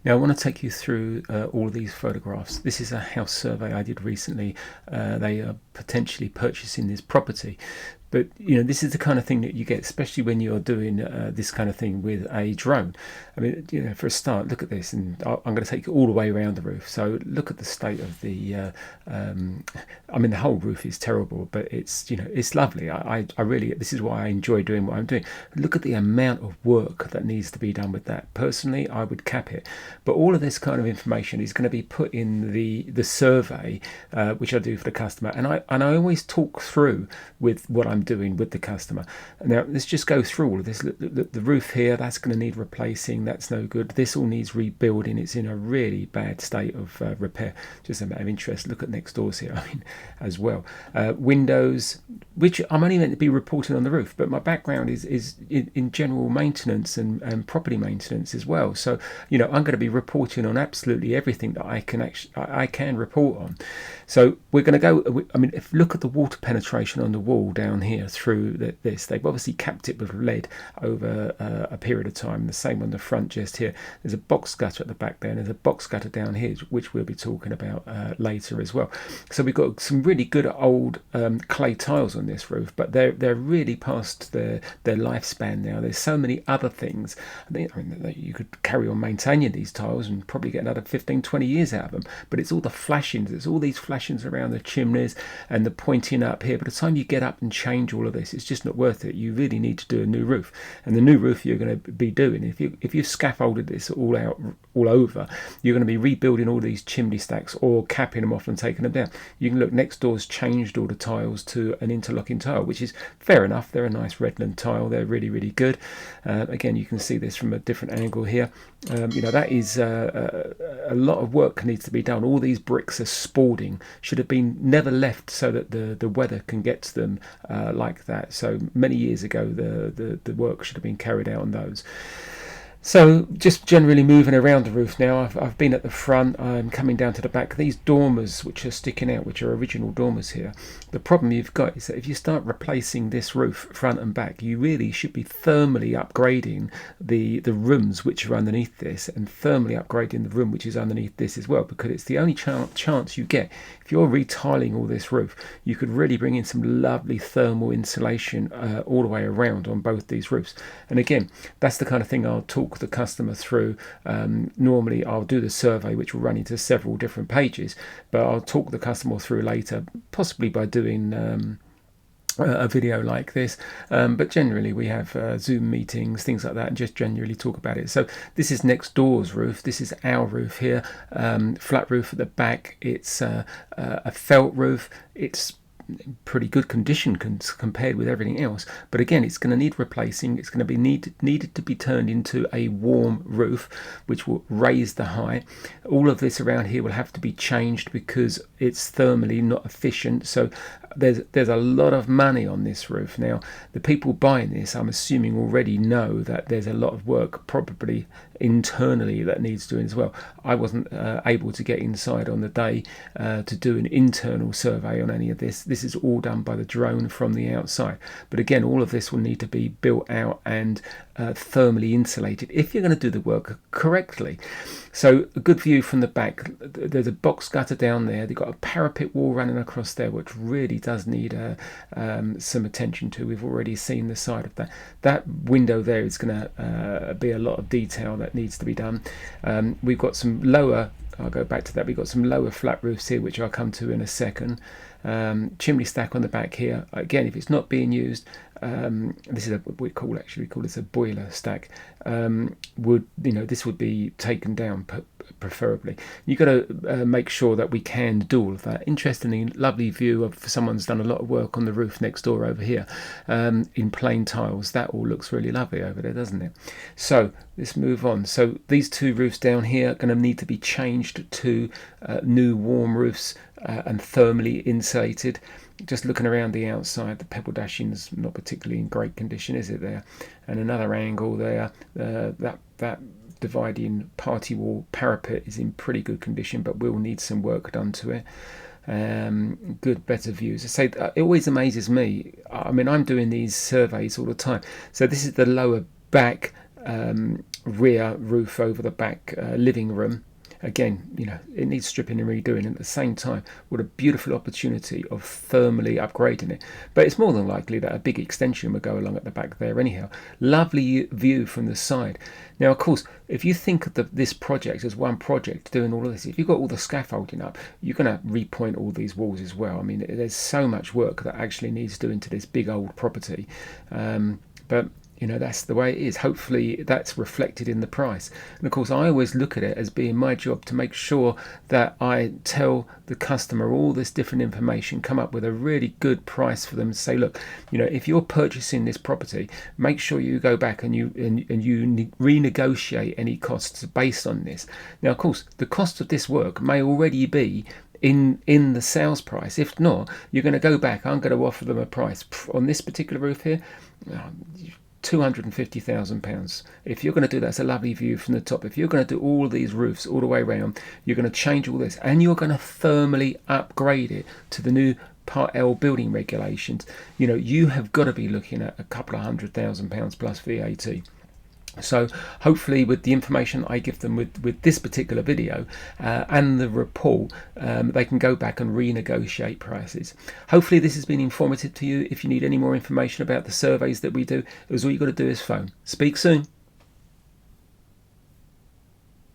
Now I want to take you through all of these photographs. This is a house survey I did recently. They are potentially purchasing this property. But this is the kind of thing that you get, especially when you're doing this kind of thing with a drone. I mean, for a start, look at this, and I'm going to take you all the way around the roof. So look at the state of the. I mean, the whole roof is terrible, but it's lovely. I really, this is why I enjoy doing what I'm doing. Look at the amount of work that needs to be done with that. Personally, I would cap it, but all of this kind of information is going to be put in the survey, which I do for the customer, and I always talk through with what I'm doing with the customer. Now let's just go through all of this. Look, the roof here, that's going to need replacing, that's no good. This all needs rebuilding, it's in a really bad state of repair. Just a matter of interest, look at next doors here, I mean, as well. Windows, which I'm only meant to be reporting on the roof, but my background is in general maintenance and property maintenance as well. So I'm going to be reporting on absolutely everything that I can report on. So we're going to go, I mean, if look at the water penetration on the wall down here through this, they've obviously capped it with lead over a period of time. The same on the front just here. There's a box gutter at the back there, and there's a box gutter down here, which we'll be talking about later as well. So we've got some really good old clay tiles on this roof, but they're really past their lifespan now. There's so many other things. I mean, you could carry on maintaining these tiles and probably get another 15-20 years out of them, but it's all the flashings. It's all these flashings around the chimneys and the pointing up here. By the time you get up and change all of this, it's just not worth it. You really need to do a new roof, and the new roof you're going to be doing, if you've scaffolded this all over, you're going to be rebuilding all these chimney stacks or capping them off and taking them down. You can look, next door's changed all the tiles to an interlocking tile, which is fair enough. They're a nice Redland tile, they're really good. Again, you can see this from a different angle here. That is a lot of work needs to be done. All these bricks are spalding, should have been never left so that the weather can get to them like that. So many years ago the work should have been carried out on those. So just generally moving around the roof now, I've been at the front, I'm coming down to the back. These dormers which are sticking out, which are original dormers here, the problem you've got is that if you start replacing this roof front and back, you really should be thermally upgrading the rooms which are underneath this, and thermally upgrading the room which is underneath this as well, because it's the only chance you get. If you're retiling all this roof, you could really bring in some lovely thermal insulation all the way around on both these roofs. And again, that's the kind of thing I'll talk the customer through. Normally I'll do the survey, which will run into several different pages, but I'll talk the customer through later, possibly by doing a video like this, but generally we have Zoom meetings, things like that, and just generally talk about it. So this is next door's roof, this is our roof here, flat roof at the back. It's a felt roof. It's pretty good condition compared with everything else, but again, it's going to need replacing. It's going to be needed to be turned into a warm roof, which will raise the height. All of this around here will have to be changed because it's thermally not efficient. So there's a lot of money on this roof. Now, the people buying this, I'm assuming, already know that there's a lot of work probably internally that needs doing as well. I wasn't able to get inside on the day to do an internal survey on any of this. This is all done by the drone from the outside. But again, all of this will need to be built out and thermally insulated if you're going to do the work correctly. So a good view from the back. There's a box gutter down there. They've got a parapet wall running across there, which really does need some attention to. We've already seen the side of that. That window there is going to be a lot of detail that needs to be done. We've got some lower, I'll go back to that, we've got some lower flat roofs here, which I'll come to in a second. Chimney stack on the back here. Again, if it's not being used, this is we call this a boiler stack. This would be taken down preferably. You've got to make sure that we can do all of that. Interestingly, lovely view of someone's done a lot of work on the roof next door over here in plain tiles. That all looks really lovely over there, doesn't it? So let's move on. So these two roofs down here are going to need to be changed to new warm roofs and thermally insulated. Just looking around the outside, the pebble dashing's not particularly in great condition, is it there? And another angle there, that dividing party wall parapet is in pretty good condition, but will need some work done to it. Good, better views. I say it always amazes me. I mean, I'm doing these surveys all the time. So this is the lower back rear roof over the back living room. Again, you know, it needs stripping and redoing, and at the same time, what a beautiful opportunity of thermally upgrading it. But it's more than likely that a big extension will go along at the back there anyhow. Lovely view from the side. Now, of course, if you think of this project as one project doing all of this, if you've got all the scaffolding up, you're going to repoint all these walls as well. I mean, there's so much work that actually needs doing to this big old property. But you know, that's the way it is. Hopefully that's reflected in the price. And of course, I always look at it as being my job to make sure that I tell the customer all this different information, come up with a really good price for them to say, look, you know, if you're purchasing this property, make sure you go back and you renegotiate any costs based on this. Now, of course, the cost of this work may already be in the sales price. If not, you're going to go back. I'm going to offer them a price on this particular roof here. £250,000. If you're going to do that, it's a lovely view from the top. If you're going to do all these roofs all the way around, you're going to change all this and you're going to thermally upgrade it to the new Part L building regulations. You know, you have got to be looking at a couple of £100,000 plus VAT. So hopefully with the information I give them with this particular video and the report, they can go back and renegotiate prices. Hopefully this has been informative to you. If you need any more information about the surveys that we do, all you've got to do is phone. Speak soon.